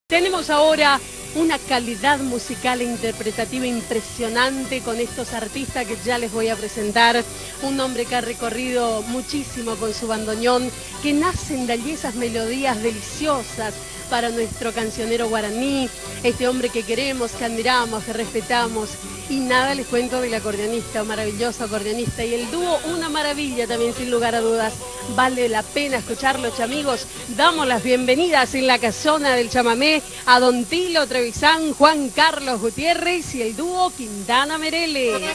Tenemos ahora una calidad musical e interpretativa impresionante con estos artistas que ya les voy a presentar. Un hombre que ha recorrido muchísimo con su bandoneón, que nacen de allí esas melodías deliciosas para nuestro cancionero guaraní. Este hombre que queremos, que admiramos, que respetamos. Y nada les cuento del acordeonista, un maravilloso acordeonista. Y el dúo, una maravilla también, sin lugar a dudas. Vale la pena escucharlos, amigos. Damos las bienvenidas en la casona del chamamé a Don Tilo Trevisan, Juan Carlos Gutiérrez y el dúo Quintana Merele.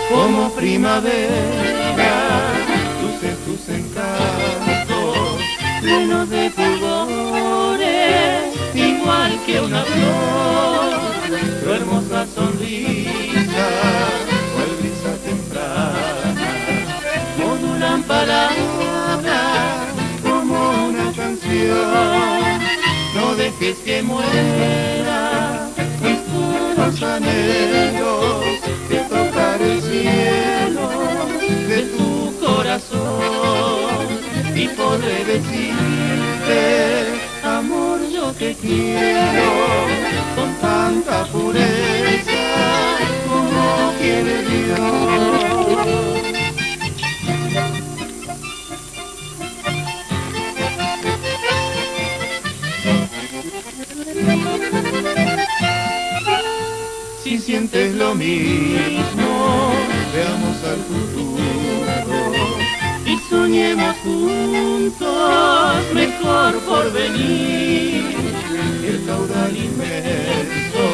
Como primavera, lucen tus encantos, llenos de fulgores, igual que una flor, tu hermosa sonrisa, cual brisa temprana, modulan palabras como una canción. No dejes que muera mis puros anhelos, que tocar el cielo de tu corazón y podré decirte, amor, yo te quiero con tanta pureza como quiere Dios. Si sientes lo mismo, veamos al futuro y soñemos juntos mejor porvenir. El caudal inmenso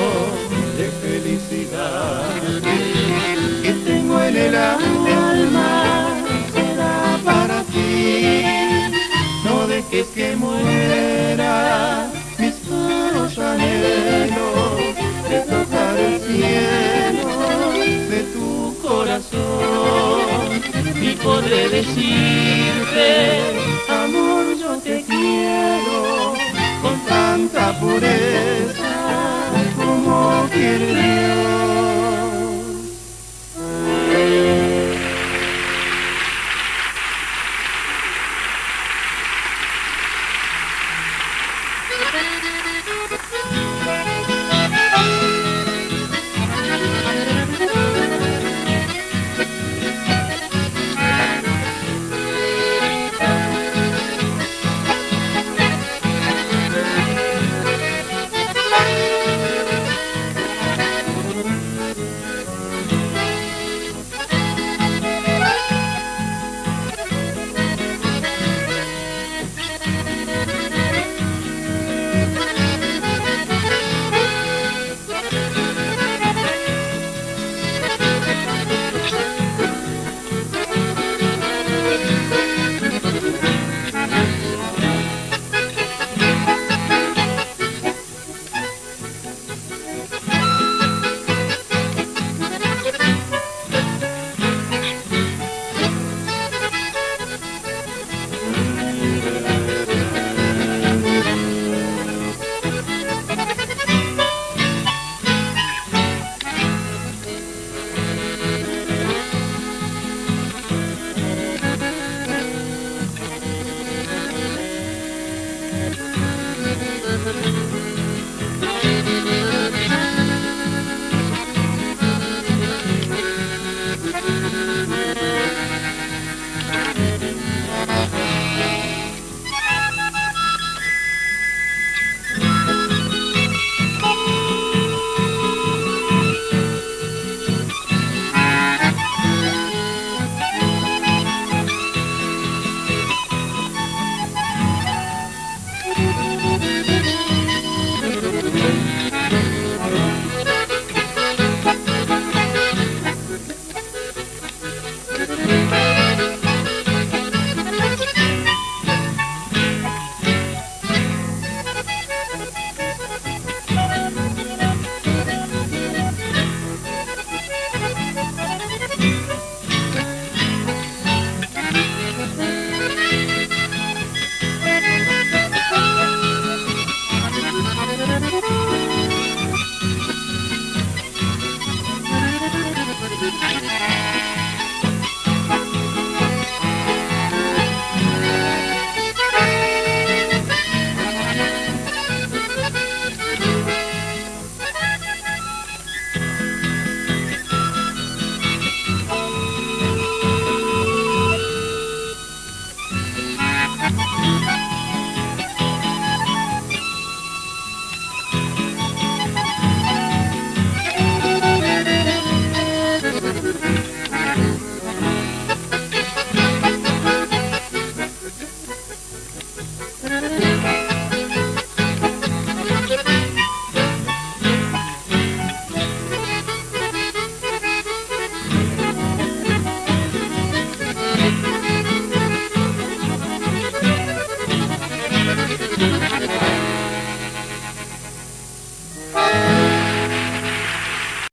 de felicidad que tengo en el alma será para ti. No dejes que muera mis puros anhelos de tocar el cielo de tu podré decirte, amor, yo te quiero con tanta pureza como quiere Dios.